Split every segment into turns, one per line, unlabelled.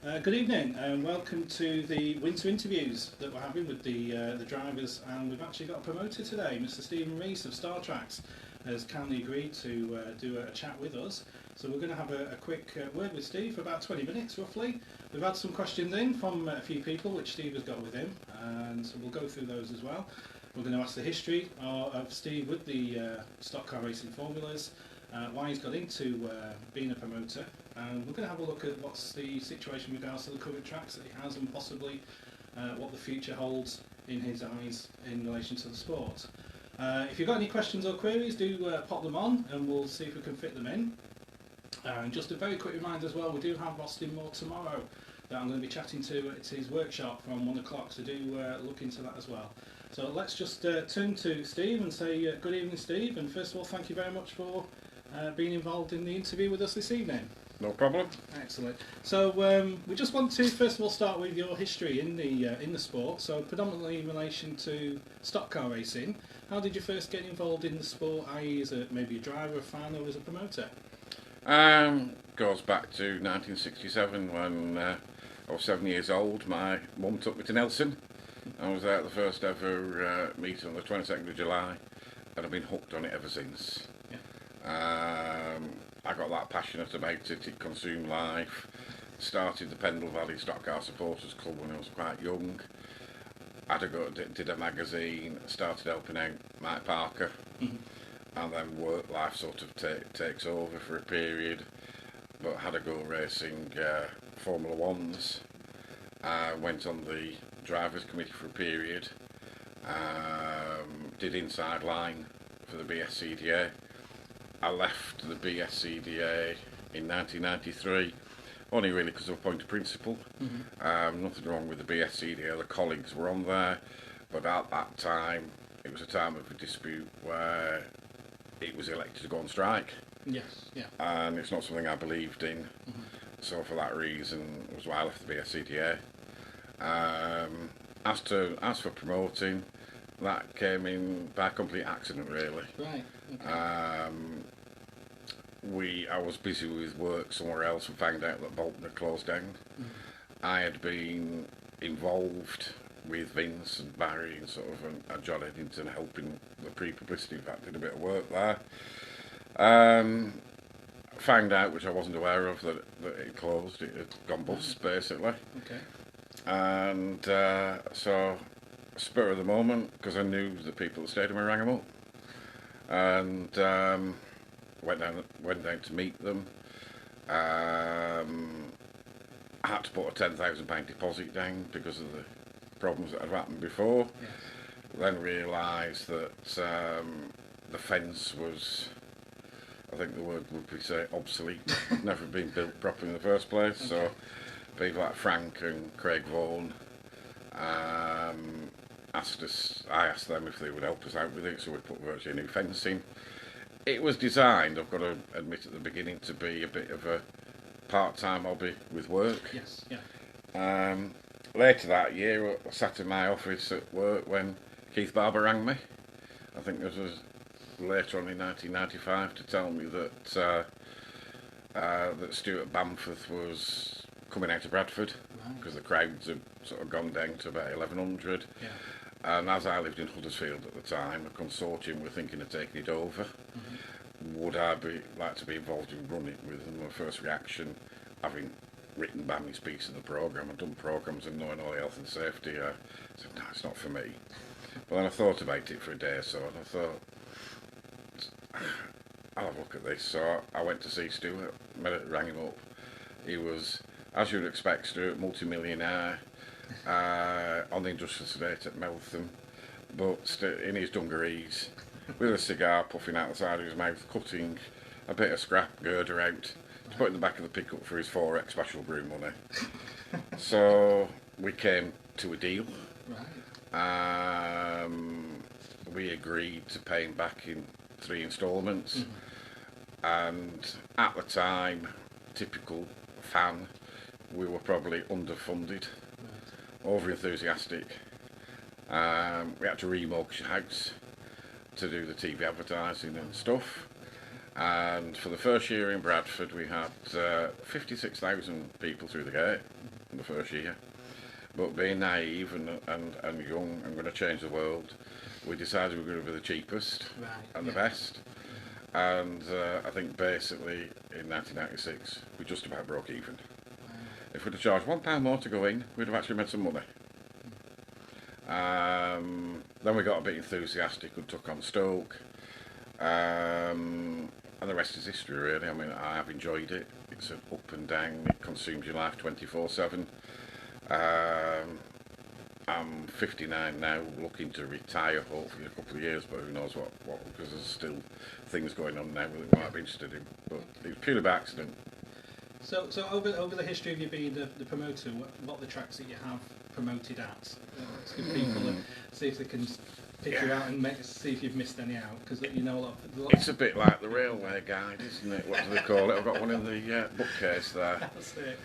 Good evening and welcome to the winter interviews that we're having with the drivers, and we've actually got a promoter today. Mr. Steve Rees of Star Tracks has kindly agreed to do a chat with us. So we're going to have a quick word with Steve for about 20 minutes roughly. We've had some questions in from a few people which Steve has got with him, and so we'll go through those as well. We're going to ask the history of Steve with the stock car racing formulas, why he's got into being a promoter, and we're going to have a look at what's the situation with regards to the current tracks that he has, and possibly what the future holds in his eyes in relation to the sport. If you've got any questions or queries, do pop them on and we'll see if we can fit them in. And just a very quick reminder as well, we do have Austin Moore tomorrow that I'm going to be chatting to at his workshop from 1 o'clock, so do look into that as well. So let's just turn to Steve and say good evening, Steve, and first of all thank you very much for being involved in the interview with us this evening.
No problem.
Excellent. So we just want to first of all start with your history in the sport. So predominantly in relation to stock car racing. How did you first get involved in the sport? I.e., as maybe a driver, a fan, or as a promoter?
Goes back to 1967 when I was 7 years old. My mum took me to Nelson. I was there at the first ever meeting on the 22nd of July, and I've been hooked on it ever since. I got that passionate about it. It consumed life. Started the Pendle Valley Stock Car Supporters Club when I was quite young. Did a magazine, started helping out Mike Parker, and then work life sort of takes over for a period. But had a go racing Formula Ones. Went on the drivers committee for a period. Did inside line for the BSCDA. I left the BSCDA in 1993, only really because of a point of principle. Nothing wrong with the BSCDA, the colleagues were on there, but at that time it was a time of a dispute where it was elected to go on strike.
Yes, yeah.
And it's not something I believed in, so for that reason was why I left the BSCDA. As for promoting, that came in by complete accident really.
Right, okay.
I was busy with work somewhere else and found out that Bolton had closed down. I had been involved with Vince and Barry and sort of and John Eddington helping the pre-publicity. In fact, did a bit of work there. Found out, which I wasn't aware of, that it closed. It had gone bust basically.
Okay.
And so, spur of the moment, because I knew the people at the stadium, I rang them up and went down to meet them. I had to put a £10,000 deposit down because of the problems that had happened before.
Yes.
Then realised that the fence was, I think the word would be say obsolete, never been built properly in the first place. Okay. So people like Frank and Craig Vaughan I asked them if they would help us out with it, so we put virtually a new fencing. It was designed, I've got to admit at the beginning, to be a bit of a part-time hobby with work.
Yes, yeah.
Later that year, I sat in my office at work when Keith Barber rang me. I think this was later on in 1995 to tell me that that Stuart Bamforth was coming out of Bradford because the crowds had sort of gone down to about 1100.
Yeah.
And as I lived in Huddersfield at the time, a consortium were thinking of taking it over. Would I like to be involved in running with them? My first reaction, having written Bamy's piece in the programme, I'd done programmes and knowing all the health and safety, I said, no, it's not for me. But then I thought about it for a day or so, and I thought, I'll have a look at this. So I went to see Stuart, rang him up. He was, as you'd expect, Stuart, multi-millionaire, on the industrial estate at Meltham, but in his dungarees, with a cigar puffing out the side of his mouth, cutting a bit of scrap girder out to put in the back of the pickup for his 4X special brew money. So we came to a deal.
Right.
We agreed to pay him back in 3 instalments, and at the time, typical fan, we were probably underfunded. Over enthusiastic. We had to remortgage the house to do the TV advertising and stuff. And for the first year in Bradford, we had 56,000 people through the gate in the first year. But being naive and young and going to change the world, we decided we were going to be the cheapest and the best. And I think basically in 1996 we just about broke even. If we'd have charged £1 more to go in, we'd have actually made some money. Then we got a bit enthusiastic and took on Stoke. And the rest is history, really. I mean, I have enjoyed it. It's an up and down. It consumes your life 24/7. I'm 59 now, looking to retire hopefully in a couple of years, but who knows what because there's still things going on now that we might be interested in. But it was purely by accident.
So over the history of you being the promoter, what are the tracks that you have promoted at? Let's give people see if they can pick you out and see if you've missed any out, because you know a lot.
It's a bit like the railway guide, isn't it? What do they call it? I've got one in the bookcase there.
That's it.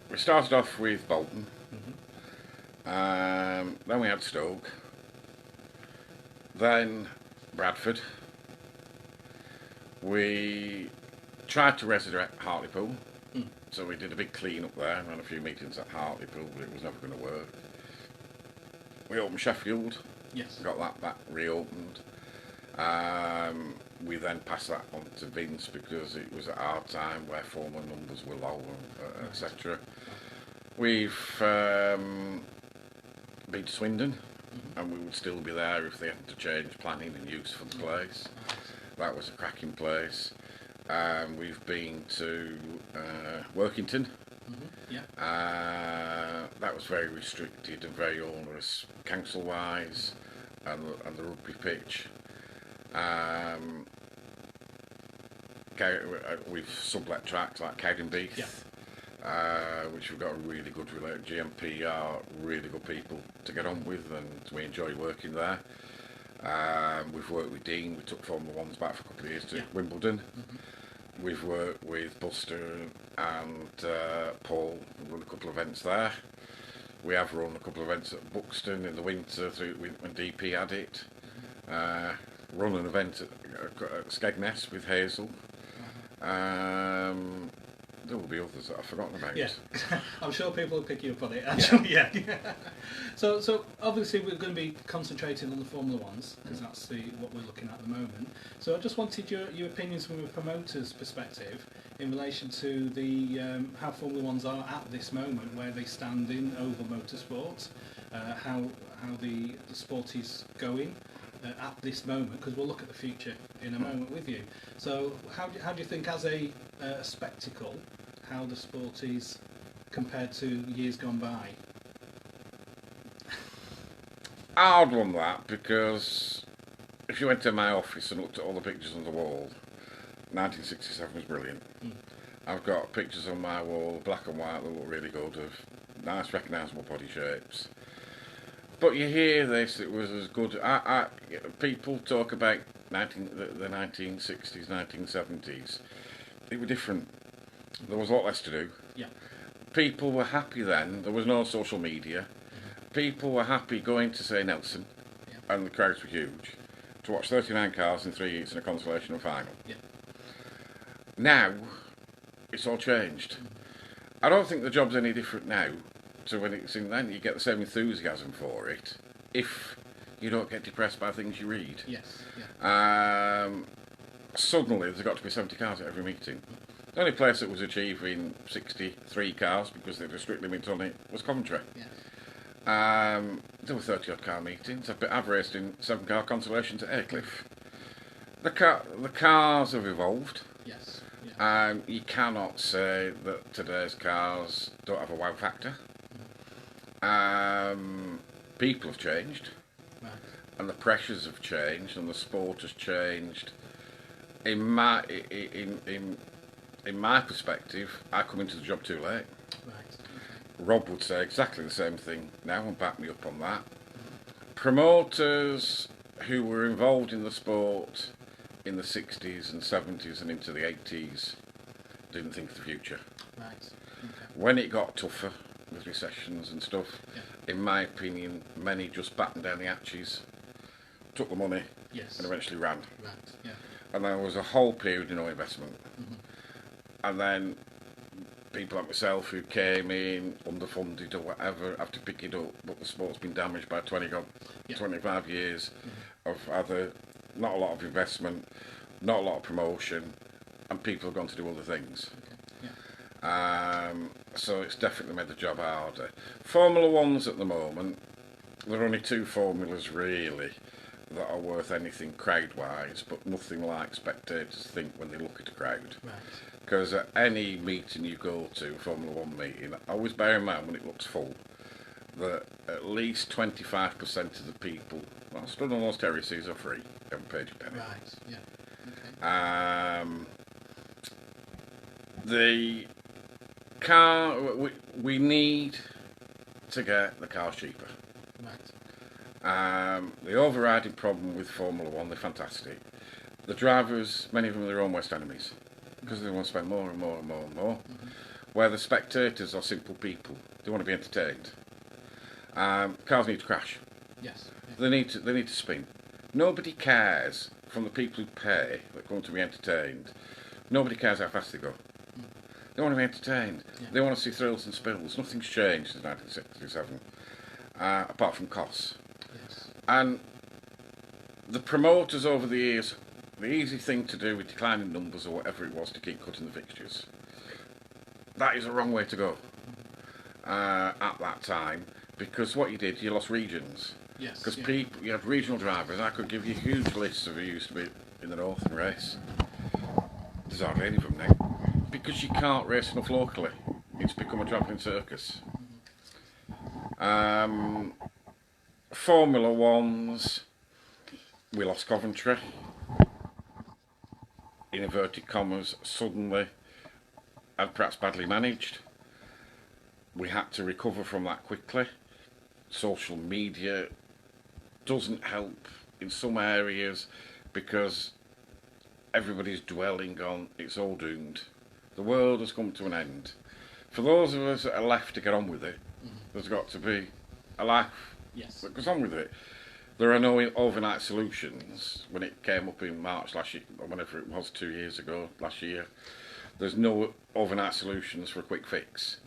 We started off with Bolton. Then we had Stoke. Then Bradford. We tried to resurrect Hartlepool. So we did a big clean up there and ran a few meetings at Hartlepool, but it was never going to work. We opened Sheffield.
Yes.
Got that back reopened. We then passed that on to Vince because it was at our time where former numbers were low, etc. We've been to Swindon, and we would still be there if they had to change planning and use for the place. That was a cracking place. We've been to Workington. That was very restricted and very onerous council-wise, and the rugby pitch. We've sublet tracks like Cowdenbeath, which we've got a really good relationship. GMP are really good people to get on with, and we enjoy working there. We've worked with Dean. We took Formula Ones back for a couple of years to Wimbledon. We've worked with Buster and Paul. We've run a couple of events there. We have run a couple of events at Buxton in the winter when DP had it. Run an event at Skegness with Hazel. There will be others that I've forgotten about.
Yeah, I'm sure people will pick you up on it. Actually, yeah. So obviously we're going to be concentrating on the Formula Ones because that's what we're looking at the moment. So I just wanted your opinions from a promoter's perspective in relation to the how Formula Ones are at this moment, where they stand in oval motorsport, how the sport is going. At this moment, because we'll look at the future in a moment with you. So how do you think, as a spectacle, how the sport is compared to years gone by?
I'd run that, because if you went to my office and looked at all the pictures on the wall, 1967 was brilliant. I've got pictures on my wall, black and white, that look really good, of nice recognisable body shapes. But you hear this, it was as good. People talk about the 1960s, 1970s. They were different. There was a lot less to do.
Yeah.
People were happy then. There was no social media. People were happy going to, say, Nelson, and the crowds were huge, to watch 39 cars in 3 heats in a consolation and final.
Yeah.
Now, it's all changed. I don't think the job's any different now. So when it's in, then you get the same enthusiasm for it, if you don't get depressed by things you read.
Yes. Yeah.
Suddenly there's got to be 70 cars at every meeting. The only place that was achieving 63 cars because they had a strict limit on it was Coventry.
Yeah.
There were 30 odd car meetings. I've raced in 7-car consolations at Aycliffe. The cars have evolved.
Yes. Yeah.
You cannot say that today's cars don't have a wow factor. People have changed, and the pressures have changed, and the sport has changed. In my perspective, I come into the job too late. Rob would say exactly the same thing now and back me up on that. Promoters who were involved in the sport in the 60s and 70s and into the 80s didn't think of the future. When it got tougher with recessions and stuff, in my opinion, many just battened down the hatches, took the money,
Yes.
and eventually ran.
Right. Yeah.
And there was a whole period of no investment.
Mm-hmm.
And then people like myself who came in underfunded or whatever have to pick it up, but the sport's been damaged by 25 years of either not a lot of investment, not a lot of promotion, and people have gone to do other things.
Okay. Yeah.
So it's definitely made the job harder. Formula Ones at the moment, there are only two formulas really that are worth anything crowd-wise, but nothing like spectators think when they look at a crowd.
Right.
Because at any meeting you go to, Formula One meeting, always bear in mind when it looks full, that at least 25% of the people, well, stood on those terraces are free, haven't paid your penny.
Right. Yeah. Okay.
The car, we need to get the cars cheaper.
Right.
The overriding problem with Formula One, they're fantastic. The drivers, many of them are their own worst enemies, because they want to spend more and more and more and more. Mm-hmm. Where the spectators are simple people, they want to be entertained. Cars need to crash.
Yes. Yeah.
They need to spin. Nobody cares, from the people who pay that want to be entertained. Nobody cares how fast they go. They want to be entertained. Yeah. They want to see thrills and spills. Nothing's changed since 1967, apart from costs.
Yes.
And the promoters over the years, the easy thing to do with declining numbers or whatever it was to keep cutting the fixtures, that is the wrong way to go at that time, because what you did, you lost regions.
Yes.
Because
Yeah.
people, you had regional drivers. I could give you huge lists of who used to be in the north and race. There's hardly any of them now, because you can't race enough locally. It's become a travelling circus. Formula Ones, we lost Coventry, in inverted commas, suddenly, and perhaps badly managed. We had to recover from that quickly. Social media doesn't help in some areas because everybody's dwelling on it's all doomed. The world has come to an end. For those of us that are left to get on with it, there's got to be a life that goes on with it. There are no overnight solutions. When it came up in March last year, or whenever it was 2 years ago, last year, there's no overnight solutions for a quick fix.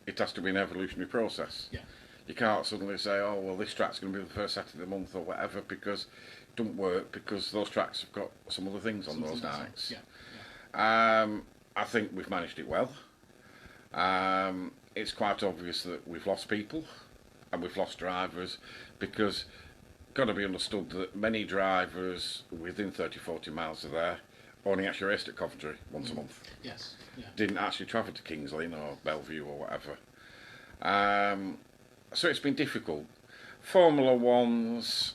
It has to be an evolutionary process. Yeah. You can't suddenly say, oh, well, this track's going to be the first Saturday of the month or whatever, because it doesn't work, because those tracks have got some other things on those nights. Yeah. I think we've managed it well. It's quite obvious that we've lost people and we've lost drivers, because got to be understood that many drivers within 30-40 miles of there only actually raced at Coventry once a month.
Yes. Yeah.
Didn't actually travel to Kings Lynn or Belle Vue or whatever. So it's been difficult. Formula One's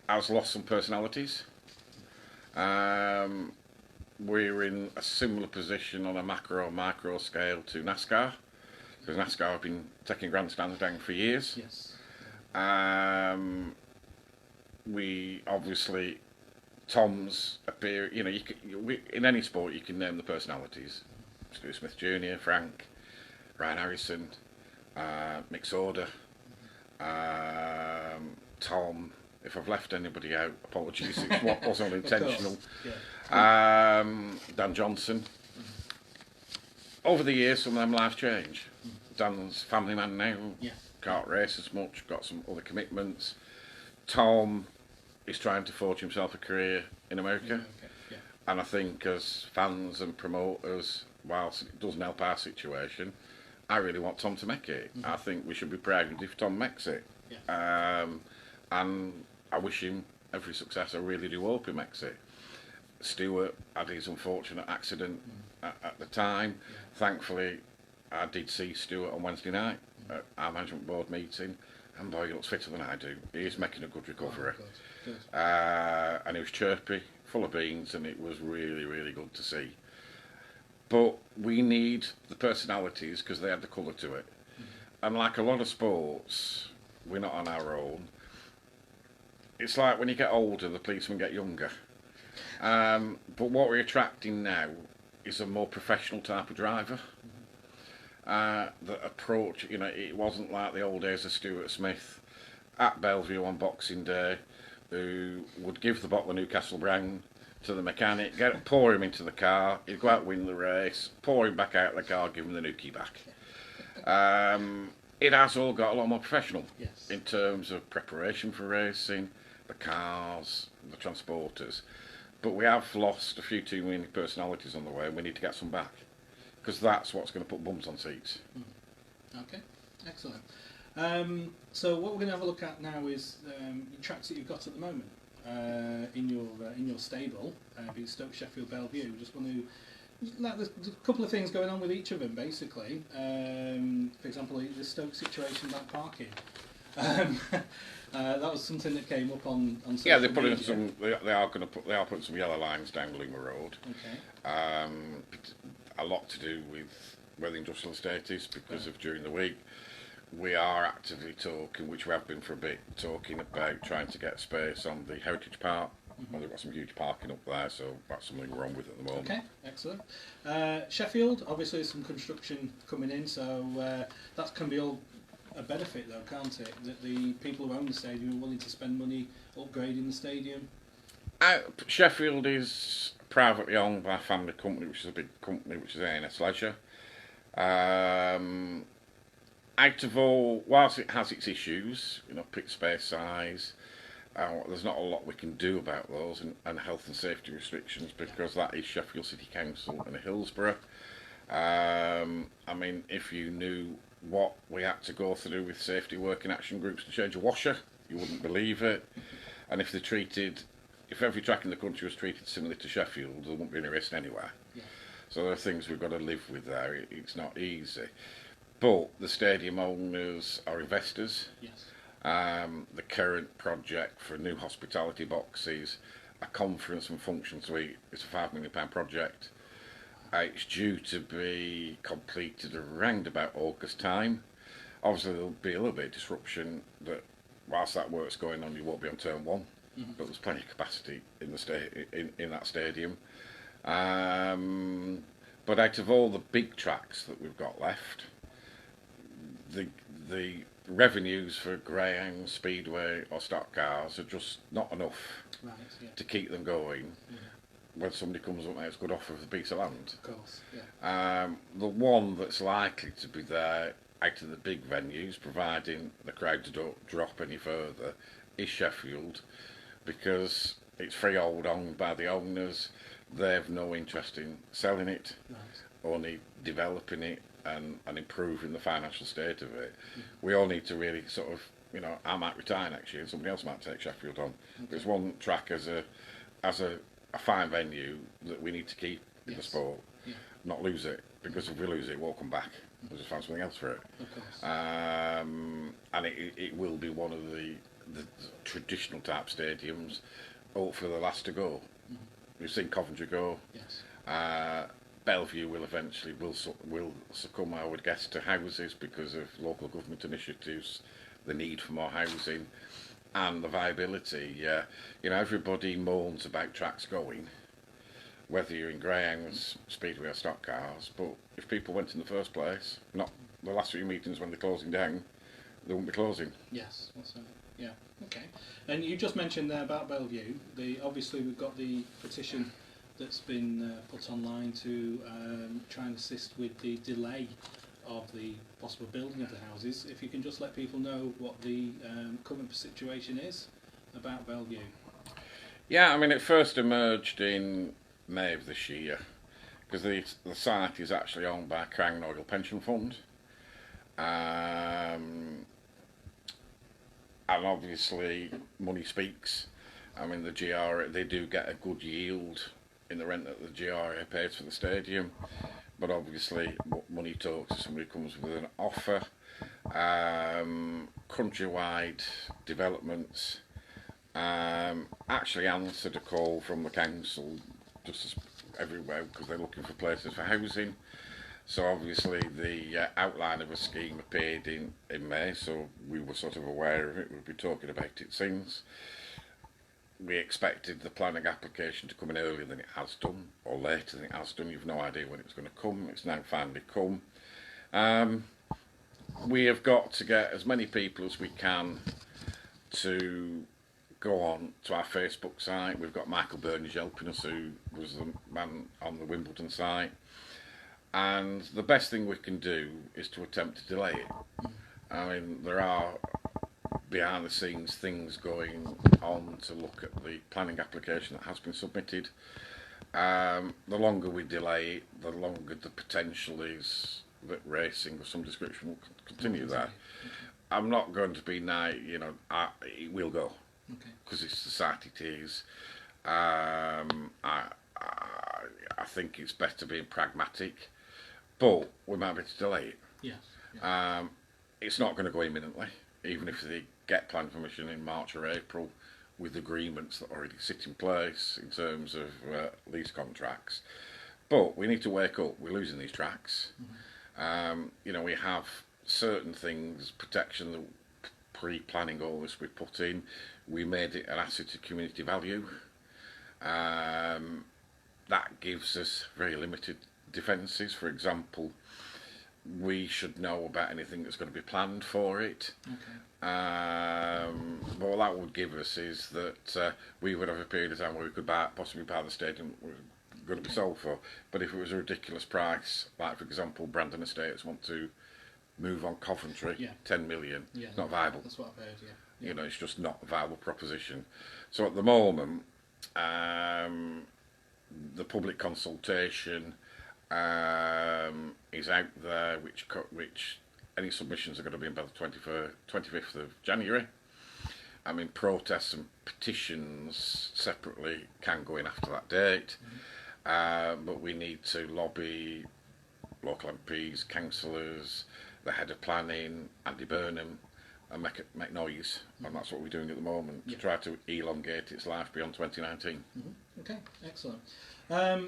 has lost some personalities. We're in a similar position on a micro scale to NASCAR, because NASCAR have been taking grandstands down for years.
Yes.
We obviously, Tom's appear. You know, in any sport you can name the personalities. Stuart Smith Jr., Frank, Ryan Harrison, Mick Sauder, Tom. If I've left anybody out, apologies. It wasn't intentional. Yeah. Dan Johnson. Over the years, some of them lives change. Dan's family man now. Yeah. Can't race as much. Got some other commitments. Tom is trying to forge himself a career in America. Yeah. And I think as fans and promoters, whilst it doesn't help our situation, I really want Tom to make it. I think we should be proud if Tom makes it. Yeah. And I wish him every success. I really do hope he makes it. Stuart had his unfortunate accident at the time. Yeah. Thankfully, I did see Stuart on Wednesday night at our management board meeting, and boy, he looks fitter than I do. He is making a good recovery. Good. And he was chirpy, full of beans, and it was really, really good to see. But we need the personalities, because they add the colour to it. And like a lot of sports, we're not on our own. It's like when you get older, the policemen get younger. But what we're attracting now is a more professional type of driver. That approach, you know, it wasn't like the old days of Stuart Smith at Belle Vue on Boxing Day, who would give the bottle of Newcastle Brown to the mechanic, pour him into the car, he'd go out, win the race, pour him back out of the car, give him the Nuki back. It has all got a lot more professional in terms of preparation for racing, the cars, the transporters. But we have lost a few too many personalities on the way, and we need to get some back, because that's what's going to put bums on seats.
Okay, excellent. So what we're going to have a look at now is the tracks that you've got at the moment in your stable, be it Stoke, Sheffield, Belle Vue. Just want to, there's a couple of things going on with each of them, basically. For example, the Stoke situation about parking. That was something that came up on social
Yeah, they put
media.
in some. They are putting some yellow lines down Lima Road.
Okay.
A lot to do with where the industrial estate is, because of during the week we are actively talking, which we have been for a bit, talking about trying to get space on the Heritage Park. Well, they've got some huge parking up there, so that's something we're on with at the moment.
Okay, excellent. Sheffield, obviously some construction coming in, so that can be all a benefit though, can't it? That the people who own the stadium are willing to spend money upgrading the stadium.
Sheffield is privately owned by a family company, which is a big company, which is A&S Leisure. Out of all, whilst it has its issues, pitch space size, there's not a lot we can do about those, and health and safety restrictions, because that is Sheffield City Council and Hillsborough. I mean, if you knew what we had to go through with safety working action groups to change a washer, you wouldn't believe it. And if every track in the country was treated similarly to Sheffield, there wouldn't be any risk anywhere.
Yeah.
So there are things we've got to live with there. It's not easy. But the stadium owners are investors.
Yes.
The current project for new hospitality boxes, a conference and function suite, it's a £5 million project. It's due to be completed around about August time. Obviously there'll be a little bit of disruption, that whilst that work's going on, you won't be on turn one. But there's plenty of capacity in the in that stadium. But out of all the big tracks that we've got left, the revenues for greyhound, speedway or stock cars are just not enough to keep them going. When somebody comes up and makes a good offer for a piece of land.
Of course, yeah.
The one that's likely to be there out of the big venues, providing the crowds don't drop any further, is Sheffield, because it's freehold owned by the owners. They have no interest in selling it, only developing it and improving the financial state of it. We all need to really sort of, I might retire next year and somebody else might take Sheffield on. There's one track as a fine venue that we need to keep in the sport, not lose it, because if we lose it, it won't come back. We'll just find something else for it.
Of course.
And it will be one of the traditional type stadiums, hopefully the last to go. We've seen Coventry go.
Yes.
Belle Vue will eventually will succumb, I would guess, to houses because of local government initiatives, the need for more housing, and the viability. Everybody moans about tracks going, whether you're in greyhounds, speedway or stock cars, but if people went in the first place, not the last few meetings when they're closing down, they won't be closing.
Yes, that's right. Yeah, okay. And you just mentioned there about Belle Vue. Obviously we've got the petition that's been put online to try and assist with the delay of the possible building of the houses. If you can just let people know what the current situation is about Belle Vue.
Yeah, I mean, it first emerged in May of this year, because the site is actually owned by Crown Royal Pension Fund. And obviously money speaks. I mean, the GRA, they do get a good yield in the rent that the GRA pays for the stadium, but obviously money talks if somebody comes with an offer. Countrywide developments actually answered a call from the council just as everywhere, because they're looking for places for housing. So obviously the outline of a scheme appeared in May, so we were sort of aware of it. We've been talking about it since. We expected the planning application to come in earlier than it has done, or later than it has done. You've no idea when it's going to come. It's now finally come. We have got to get as many people as we can to go on to our Facebook site. We've got Michael Burnage helping us, who was the man on the Wimbledon site. And the best thing we can do is to attempt to delay it. I mean, there are behind the scenes things going on to look at the planning application that has been submitted. The longer we delay it, the longer the potential is that racing of some description will continue there. I'm not going to be it will go, because it's the site it is. I think it's better being pragmatic, but we might be able to delay it.
Yeah.
It's not going to go imminently, even if they get planning permission in March or April, with agreements that already sit in place in terms of lease contracts. But we need to wake up. We're losing these tracks. We have certain things, protection, the pre-planning all this we put in. We made it an asset to community value. That gives us very limited defences. For example, we should know about anything that's going to be planned for it. But what that would give us is that we would have a period of time where we could possibly buy the stadium we're going to be sold for. But if it was a ridiculous price, like for example Brandon Estates want to move on Coventry, 10 million, it's not viable.
That's what I've heard, yeah.
It's just not a viable proposition. So at the moment, the public consultation is out there, which any submissions are going to be in by the 25th of January. I mean, protests and petitions separately can go in after that date, but we need to lobby local MPs, councillors, the head of planning, Andy Burnham, and make noise, and that's what we're doing at the moment, to try to elongate its life beyond 2019.
Okay, excellent.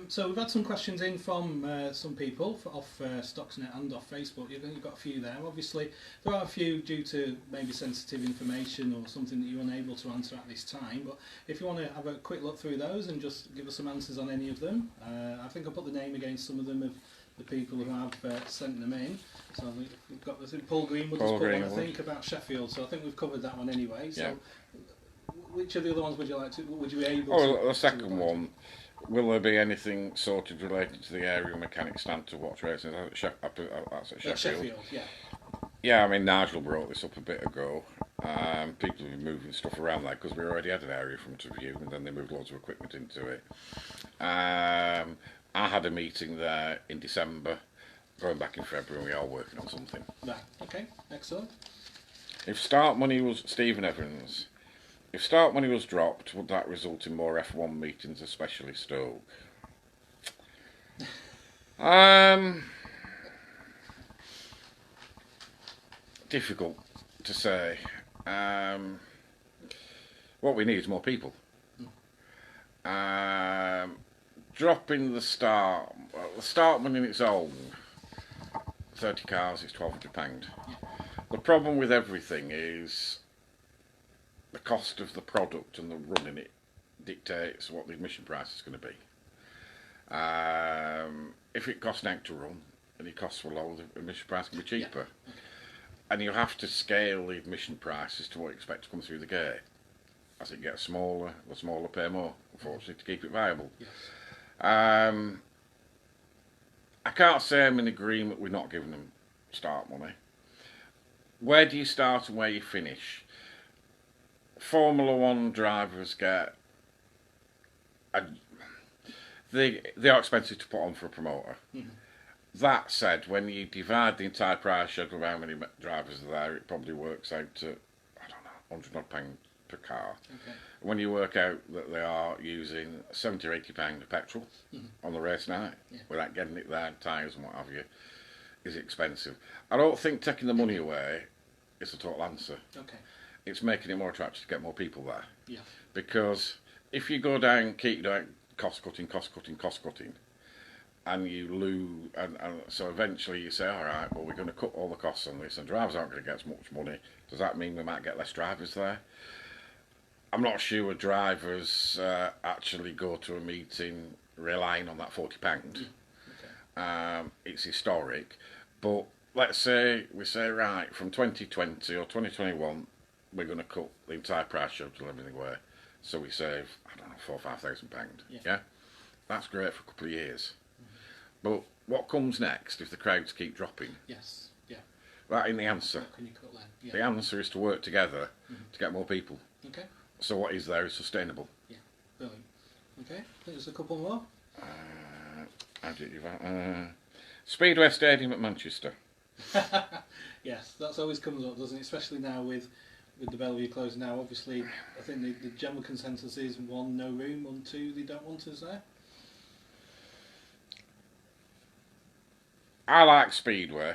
So we've had some questions in from some people off Stocksnet and off Facebook. You've got a few there. Obviously, there are a few due to maybe sensitive information or something that you're unable to answer at this time. But if you want to have a quick look through those and just give us some answers on any of them, I think I'll put the name against some of them of the people who have sent them in. So we've got Paul Greenwood has put one, I think, about Sheffield. So I think we've covered that one anyway. So which of the other ones would you be able to?
The second one. Will there be anything sorted related to the area mechanics stand to watch racing? That's at Sheffield. Yeah, I mean, Nigel brought this up a bit ago. People have been moving stuff around there because we already had an area from to view, and then they moved loads of equipment into it. I had a meeting there in December, going back in February, and we are working on something.
Right. Okay, excellent.
If start money was Stephen Evans. If start money was dropped, would that result in more F1 meetings, especially Stoke? Difficult to say. What we need is more people. Dropping the start money on its own, 30 cars is £1,200. The problem with everything is the cost of the product and the running it dictates what the admission price is going to be. If it costs out to run and your costs were low, the admission price can be cheaper. And you have to scale the admission prices to what you expect to come through the gate. As it gets smaller, the smaller pay more, unfortunately, to keep it viable. I can't say I'm in agreement with not giving them start money. Where do you start and where you finish? Formula One drivers get they are expensive to put on for a promoter. That said, when you divide the entire price schedule of how many drivers are there, it probably works out to, I don't know, £100 per car. When you work out that they are using £70 or £80 of petrol on the race night, without getting it there, tyres and what have you, is expensive. I don't think taking the money away is the total answer. It's making it more attractive to get more people there. Because if you go down, keep doing cost cutting, and you lose, and so eventually you say, all right, well, we're going to cut all the costs on this, and drivers aren't going to get as much money. Does that mean we might get less drivers there? I'm not sure drivers actually go to a meeting relying on that £40. It's historic, but let's say we say, right, from 2020 or 2021, we're going to cut the entire price schedule and everything away, so we save, I don't know, £4,000 or £5,000. Yeah, that's great for a couple of years. But what comes next if the crowds keep dropping?
Yes. Yeah.
That ain't the answer.
What can you cut then? Yeah.
The answer is to work together to get more people.
Okay.
So what is there is sustainable.
Yeah. Brilliant. Okay. I think there's a couple more.
Speedway Stadium at Manchester.
Yes, that's always comes up, doesn't it? Especially now with the Belle Vue closing now. Obviously, I think the general consensus is 1, no room, 1, 2, they don't want us there.
I like Speedway.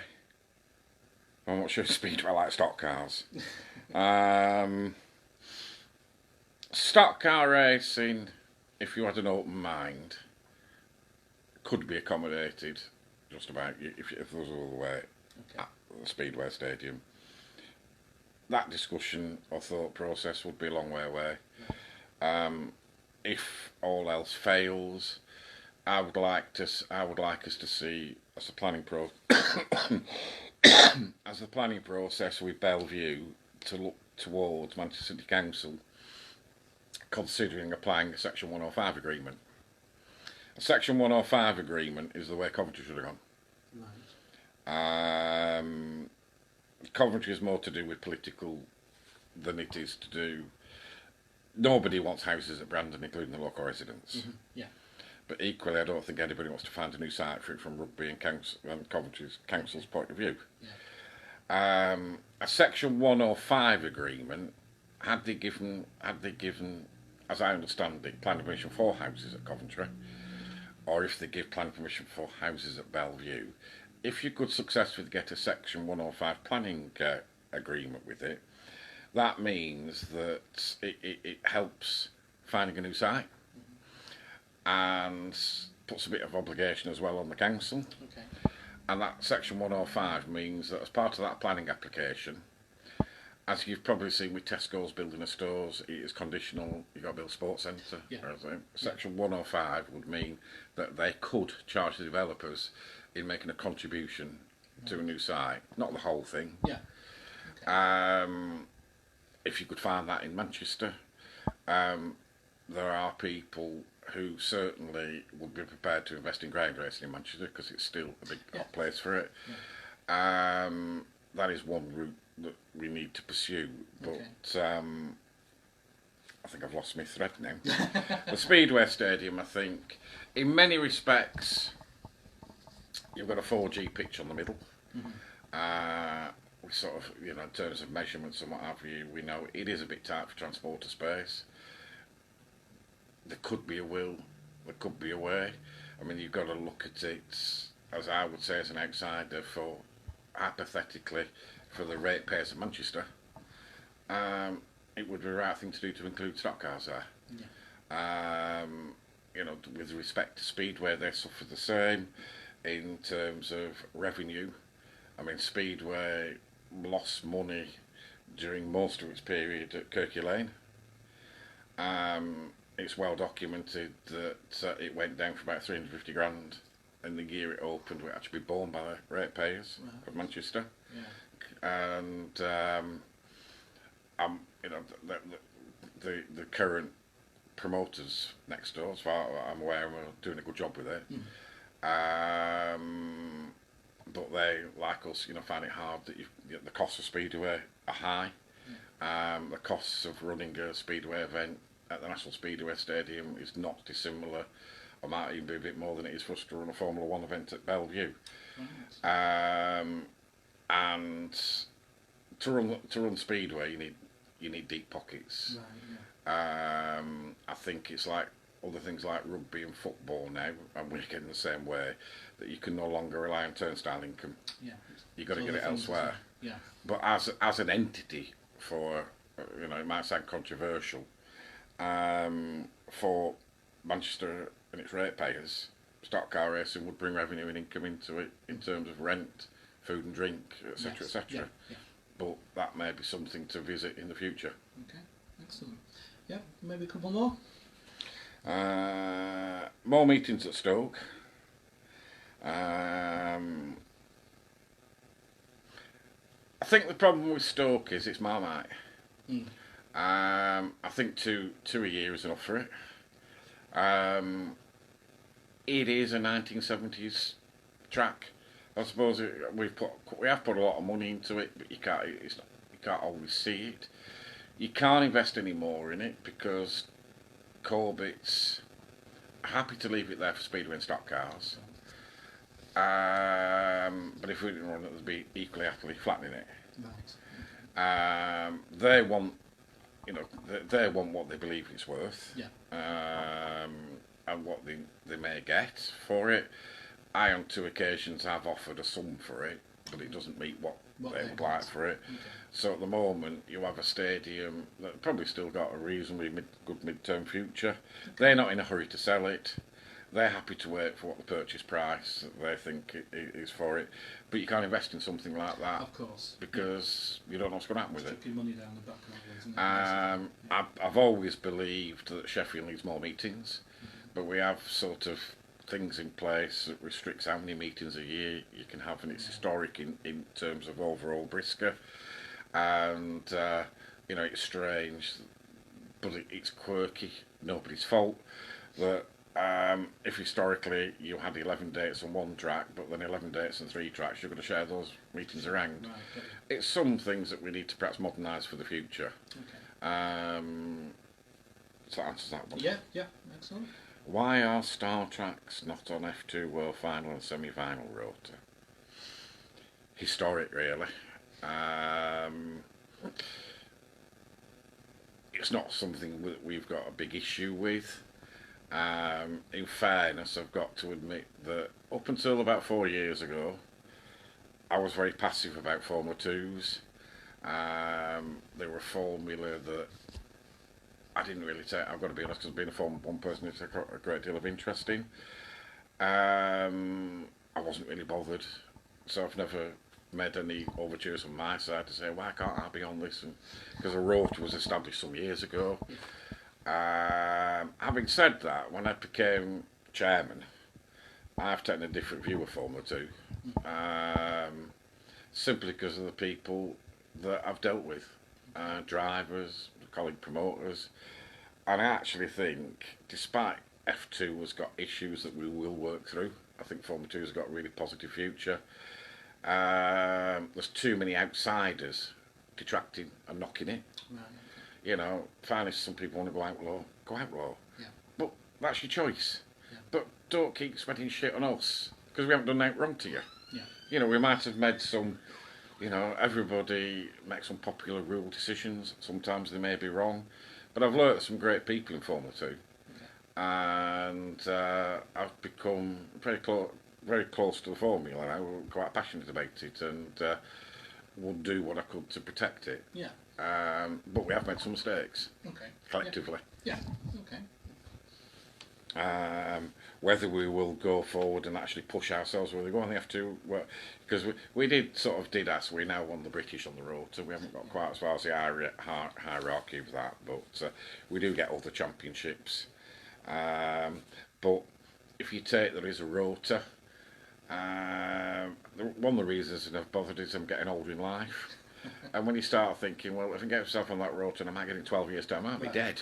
I'm not sure Speedway, I like stock cars. Stock car racing, if you had an open mind, could be accommodated just about if there was all the way at the Speedway Stadium. That discussion or thought process would be a long way away. If all else fails, I would like us to see as a planning process with Belle Vue to look towards Manchester City Council considering applying a Section 105 agreement. A Section 105 agreement is the way Coventry should have gone. Right. Coventry is more to do with political than it is to do. Nobody wants houses at Brandon, including the local residents.
Mm-hmm. Yeah.
But equally, I don't think anybody wants to find a new site for it from Rugby and Coventry's council's point of view. Yeah. A Section 105 agreement, had they given, as I understand it, planning permission for houses at Coventry, or if they give planning permission for houses at Belle Vue, if you could successfully get a Section 105 planning agreement with it, that means that it helps finding a new site and puts a bit of obligation as well on the council. Okay. And that Section 105 means that as part of that planning application, as you've probably seen with Tesco's building the stores, it is conditional, you've got to build a sports centre. Yeah. Section 105 would mean that they could charge the developers in making a contribution to a new site. Not the whole thing. Yeah. Okay. If you could find that in Manchester, there are people who certainly would be prepared to invest in ground racing in Manchester because it's still a big place for it. Yeah. That is one route that we need to pursue, but I think I've lost my thread now. The Speedway Stadium, I think, in many respects, you've got a 4G pitch on the middle. Mm-hmm. We sort of, in terms of measurements and what have you, we know it is a bit tight for transporter space. There could be a will, there could be a way. I mean, you've got to look at it, as I would say as an outsider, for hypothetically, for the ratepayers of Manchester, it would be the right thing to do to include stock cars there. Yeah. With respect to Speedway, they suffer the same in terms of revenue. I mean, Speedway lost money during most of its period at Kirky Lane. It's well documented that it went down for about 350 grand in the year it opened, which had to be borne by the ratepayers of Manchester. Yeah. And the current promoters next door, as far as I'm aware, are doing a good job with it. But they, like us, find it hard that the costs of Speedway are high. The costs of running a Speedway event at the National Speedway Stadium is not dissimilar, or might even be a bit more than it is for us to run a Formula 1 event at Belle Vue. And to run Speedway, you need deep pockets. Right, yeah. I think it's like other things like rugby and football now, and we're getting the same way, that you can no longer rely on turnstile income. Yeah. You've got to get it elsewhere. Yeah. But as an entity, for it might sound controversial, for Manchester and its ratepayers, stock car racing would bring revenue and income into it in terms of rent, food and drink, etc., etc. Yeah. Yeah. But that may be something to visit in the future.
Okay, excellent. Yeah, maybe a couple more.
More meetings at Stoke. I think the problem with Stoke is it's Marmite.
Mm.
I think two a year is enough for it. It is a 1970s track. I suppose we have put a lot of money into it, but you can't always see it. You can't invest any more in it because Corbett's happy to leave it there for speedway and stock cars. But if we didn't run it, they'd be equally happily flattening it.
Right.
They want, they want what they believe it's worth.
Yeah.
And what they may get for it. I, on 2 occasions, have offered a sum for it, but it doesn't meet what they would like for it.
Okay.
So at the moment, you have a stadium that probably still got a reasonably good mid-term future. Okay. They're not in a hurry to sell it. They're happy to wait for what the purchase price they think is for it. But you can't invest in something like that.
Of course.
Because you don't know what's going to happen with it.
Chucking money down the back of it,
I've always believed that Sheffield needs more meetings. But we have sort of things in place that restricts how many meetings a year you can have, and it's historic in terms of overall Brisca. And, it's strange, but it's quirky, nobody's fault, that if historically you had 11 dates on one track, but then 11 dates on 3 tracks, you're going to share those meetings around.
Right, okay.
It's some things that we need to perhaps modernise for the future.
Okay.
So that answers that one.
Yeah, excellent.
Why are Star Tracks not on F2 World Final and Semi-Final rota? Historic, really. It's not something that we've got a big issue with. In fairness, I've got to admit that up until about 4 years ago, I was very passive about Formula 2s. They were a formula that I didn't really take. I've got to be honest, because being a Formula 1 person, it's a great deal of interest in. I wasn't really bothered, so I've never made any overtures from my side to say, why can't I be on this? Because a rota was established some years ago. Having said that, when I became chairman, I've taken a different view of Formula 2. Simply because of the people that I've dealt with. Drivers, colleague promoters, and I actually think, despite F2 has got issues that we will work through, I think Formula 2 has got a really positive future. There's too many outsiders detracting and knocking it.
Right.
Fine if some people want to go outlaw.
Yeah.
But that's your choice.
Yeah.
But don't keep spending shit on us, because we haven't done anything wrong to you.
Yeah.
We might have made some. Everybody makes some popular rule decisions. Sometimes they may be wrong. But I've learnt some great people in Formula 2. Okay. And I've become very close to the formula now. We're quite passionate about it, and would do what I could to protect it.
Yeah.
But we have made some mistakes.
Okay.
Collectively.
Yeah. Okay.
Whether we will go forward and actually push ourselves, whether we go on the F2, because we did ask, we now won the British on the rota. We haven't got quite as far as the hierarchy of that, but we do get other championships. But if you take there is a rota, one of the reasons I've bothered is I'm getting older in life. And when you start thinking, well, if I can get myself on that road and I might get in 12 years' time, I might be dead.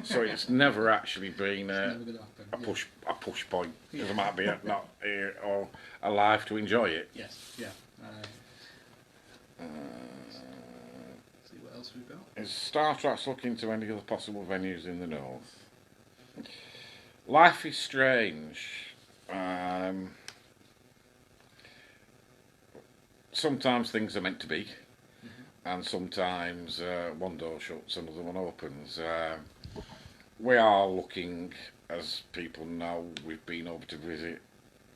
So it's never actually been a push point, because I might be not here or alive to enjoy it.
Yes, yeah. See what else we've got.
Is Star Trek's looking to any other possible venues in the north? Life is strange. Sometimes things are meant to be. And sometimes one door shuts, another one opens. We are looking, as people know, we've been over to visit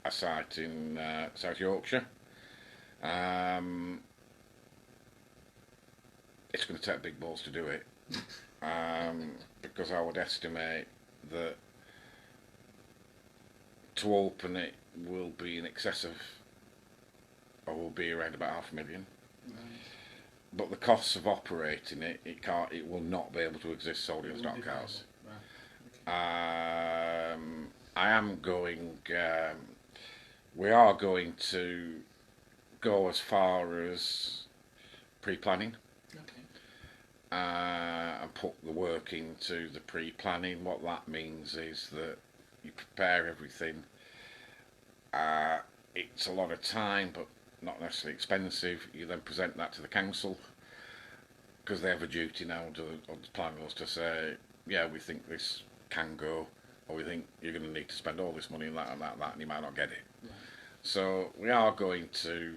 a site in South Yorkshire. It's going to take big balls to do it, because I would estimate that to open it will be in excess of, or will be around about $500,000. Right. But the costs of operating it, it will not be able to exist solely on stock cars. Right. Okay. I am going. We are going to go as far as pre-planning.
Okay.
and put the work into the pre-planning. What that means is that you prepare everything. It's a lot of time, but not necessarily expensive. You then present that to the council, because they have a duty now to the planners to say, yeah, we think this can go, or we think you're going to need to spend all this money on that and that and that, and you might not get it. Right. So we are going to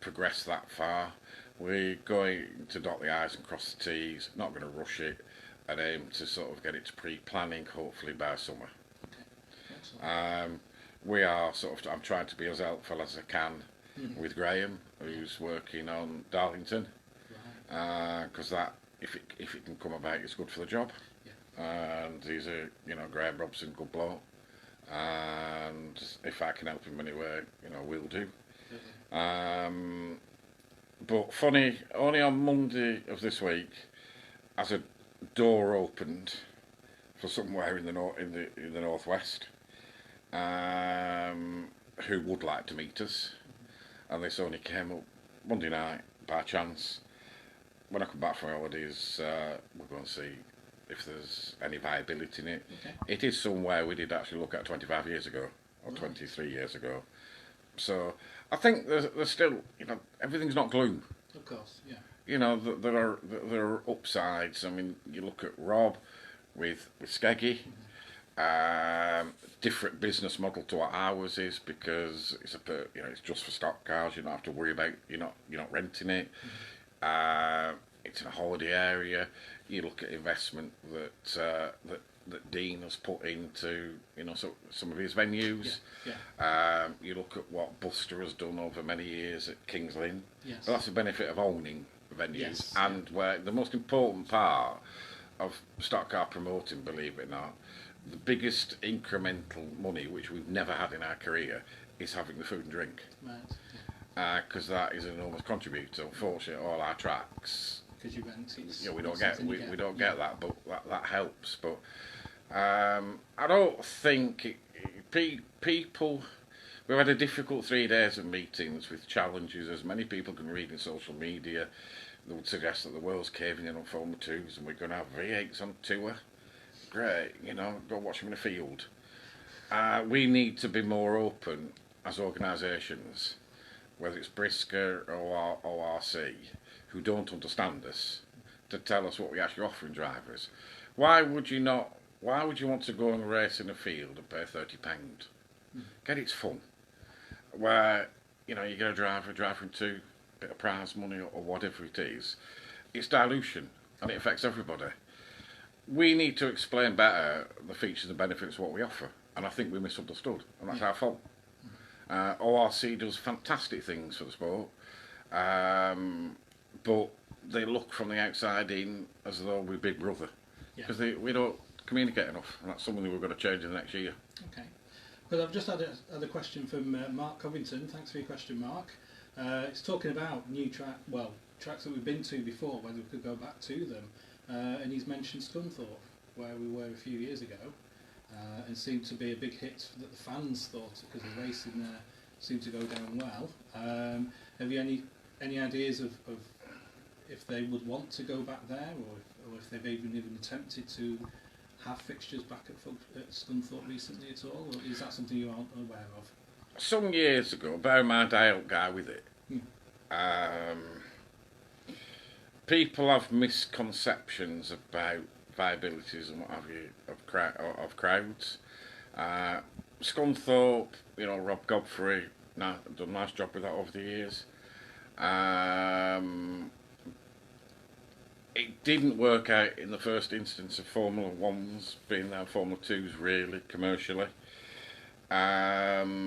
progress that far. We're going to dot the I's and cross the T's, not going to rush it, and aim to sort of get it to pre-planning, hopefully by summer. Okay. We are sort of, I'm trying to be as helpful as I can with Graham, who's working on Darlington, because that, if it can come about, it's good for the job. Yeah. And he's Graham Robson, good bloke, and if I can help him anywhere, we'll do. But funny, only on Monday of this week, as a door opened for somewhere in the northwest, who would like to meet us, and this only came up Monday night by chance. When I come back from holidays, we're going to see if there's any viability in it. Okay. It is somewhere we did actually look at 25 years ago, or 23 years ago. So I think there's still, everything's not gloom.
Of course, yeah.
There are upsides. I mean, you look at Rob with Skeggy, different business model to what ours is, because it's just for stock cars. You don't have to worry about you're not renting it. It's in a holiday area. You look at investment that Dean has put into some of his venues. Yeah. You look at what Buster has done over many years at King's Lynn. Yes. So that's the benefit of owning venues. Yes. And where the most important part of stock car promoting, believe it or not, the biggest incremental money which we've never had in our career is having the food and drink. Right. Because that is an enormous contributor. Unfortunately, all our tracks,
because you rent,
we don't get that, but that helps. But I don't think people. We've had a difficult 3 days of meetings with challenges, as many people can read in social media. They would suggest that the world's caving in on Formula 2s and we're going to have V8s on tour. Great, go watch them in a field. We need to be more open as organisations, whether it's Brisca or ORC, who don't understand us, to tell us what we actually offer in drivers. Why would you want to go and race in a field and pay £30? Get it's fun. Where, you get a driver driving to a bit of prize money or whatever it is. It's dilution and it affects everybody. We need to explain better the features and benefits of what we offer, and I think we misunderstood, and that's our fault. ORC does fantastic things for the sport, but they look from the outside in as though we're Big Brother, because we don't communicate enough, and that's something that we're going to change in the next year. Okay.
Well, I've just had a question from Mark Covington. Thanks for your question, Mark. It's talking about new tracks that we've been to before, whether we could go back to them. And he's mentioned Scunthorpe, where we were a few years ago, and seemed to be a big hit that the fans thought, because the racing there seemed to go down well. Have you any ideas of if they would want to go back there, or if they've even attempted to have fixtures back at Scunthorpe recently at all, or is that something you aren't aware of?
Some years ago, bear in mind I helped Guy with it. People have misconceptions about viabilities and what have you of crowds. Scunthorpe, Rob Godfrey, done a nice job with that over the years. It didn't work out in the first instance of Formula 1s being there, Formula 2s really, commercially. I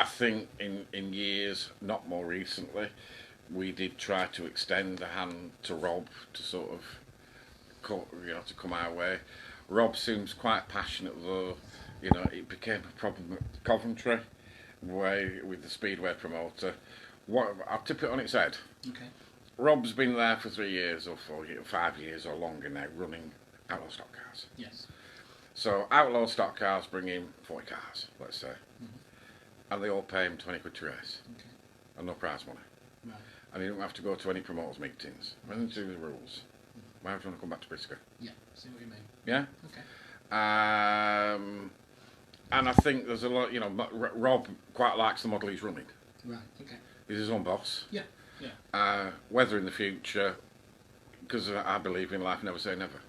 think in years, not more recently, we did try to extend a hand to Rob to sort of, to come our way. Rob seems quite passionate though. It became a problem at Coventry, with the Speedway promoter. I'll tip it on its head. Okay. Rob's been there for 3 years or 4 years, 5 years or longer now, running outlaw stock cars. Yes. So outlaw stock cars bring in 40 cars, let's say, and they all pay him 20 quid to race, and no prize money. Right. and you don't have to go to any promoters meetings. Nothing to do with the rules. Why would you want to come back to Brisca?
Yeah, see what you mean.
Yeah?
Okay.
And I think there's a lot, Rob quite likes the model he's running.
Right, okay.
He's his own boss.
Yeah, yeah.
Whether in the future, because I believe in life, never say never.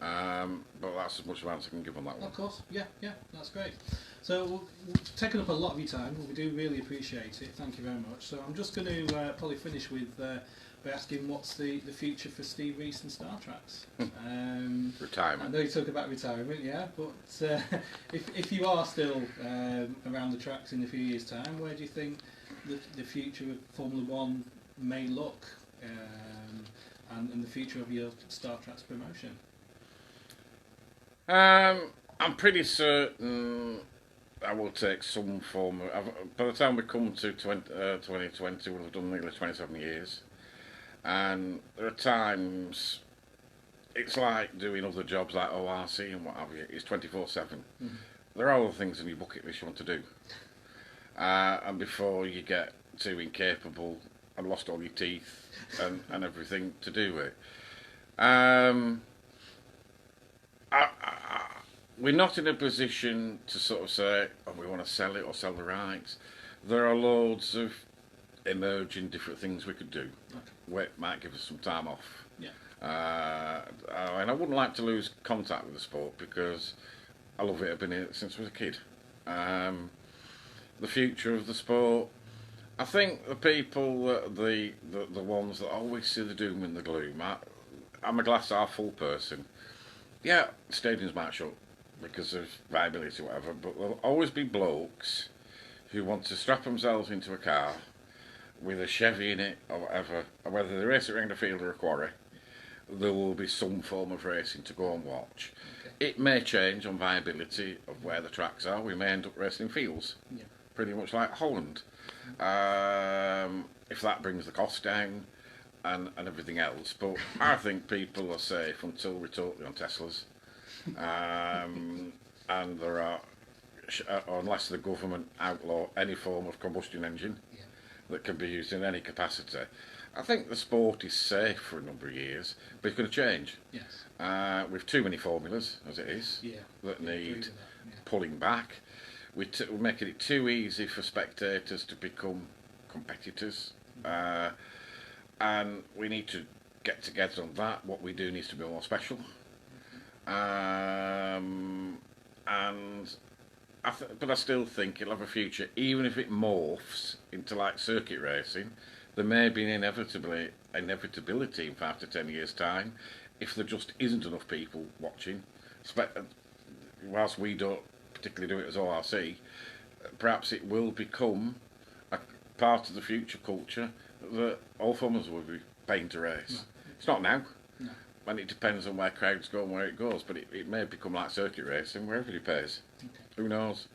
But that's as much advance I can give on that one.
Of course, yeah, that's great. So we've taken up a lot of your time, we do really appreciate it, thank you very much. So I'm just going to probably finish with by asking what's the future for Steve Rees and Star Tracks?
Retirement.
I know you talk about retirement, yeah, but if you are still around the tracks in a few years' time, where do you think the future of Formula One may look, and the future of your Star Tracks promotion?
I'm pretty certain I will take some form of... By the time we come to 2020, we'll have done nearly 27 years. And there are times... It's like doing other jobs like ORC and what have you. It's 24/7. There are other things in your bucket list you want to do. And before you get too incapable and lost all your teeth and everything to do it. We're not in a position to sort of say, oh, we want to sell it or sell the rights. There are loads of emerging different things we could do. Where it might give us some time off.
Yeah.
And I wouldn't like to lose contact with the sport because I love it. I've been here since I was a kid. The future of the sport, I think the people, the ones that always see the doom and the gloom. I'm a glass half full person. Yeah, stadiums might shut because of viability or whatever, but there'll always be blokes who want to strap themselves into a car with a Chevy in it or whatever, and whether they race it around a field or a quarry, there will be some form of racing to go and watch. Okay. It may change on viability of where the tracks are. We may end up racing in fields, pretty much like Holland. If that brings the cost down and everything else. But I think people are safe until we're totally on Teslas. And there are, unless the government outlaw any form of combustion engine that can be used in any capacity. I think the sport is safe for a number of years, but it's going to change. Yes. With too many formulas, as it is, that need pulling back. We're making it too easy for spectators to become competitors. And we need to get together on that. What we do needs to be more special. But I still think it'll have a future, even if it morphs into like circuit racing. There may be an inevitability in 5 to 10 years' time, if there just isn't enough people watching. Whilst we don't particularly do it as ORC, perhaps it will become a part of the future culture that all farmers will be paying to race. It's not now. No. And it depends on where crowds go and where it goes, but it may become like circuit racing where everybody pays. Who knows?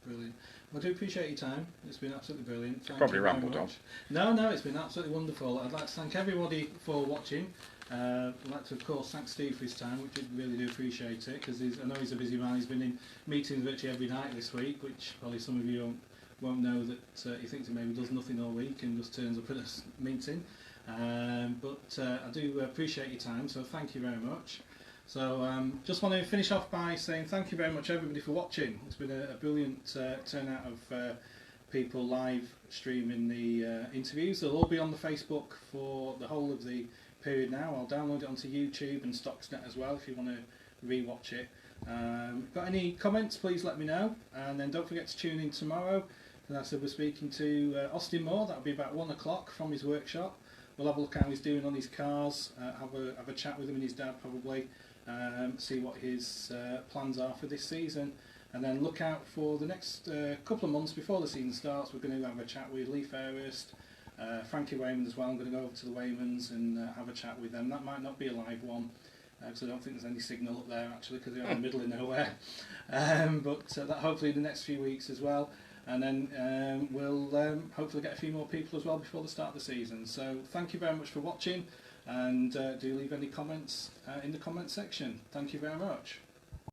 Brilliant. Well, I do appreciate your time. It's been absolutely brilliant.
Probably rambled on.
No, it's been absolutely wonderful. I'd like to thank everybody for watching. I'd like to, of course, thank Steve for his time, which I really do appreciate it, because I know he's a busy man. He's been in meetings virtually every night this week, which probably some of you won't know that he thinks he maybe does nothing all week and just turns up at a meeting. But I do appreciate your time, so thank you very much. So just want to finish off by saying thank you very much everybody for watching. It's been a brilliant turnout of people live streaming the interviews. They'll all be on the Facebook for the whole of the period now. I'll download it onto YouTube and Stuxnet as well if you want to re-watch it. Got any comments, please let me know, and then don't forget to tune in tomorrow. As I said, we're speaking to Austin Moore. That'll be about 1 o'clock from his workshop. We'll have a look at how he's doing on his cars, have a chat with him and his dad probably, see what his plans are for this season, and then look out for the next couple of months before the season starts. We're going to have a chat with Lee Fairhurst, Frankie Wayman as well. I'm going to go over to the Waymans and have a chat with them. That might not be a live one, because I don't think there's any signal up there actually, because they're in the middle of nowhere. But that hopefully in the next few weeks as well. And then we'll hopefully get a few more people as well before the start of the season. So thank you very much for watching, and do leave any comments in the comment section. Thank you very much.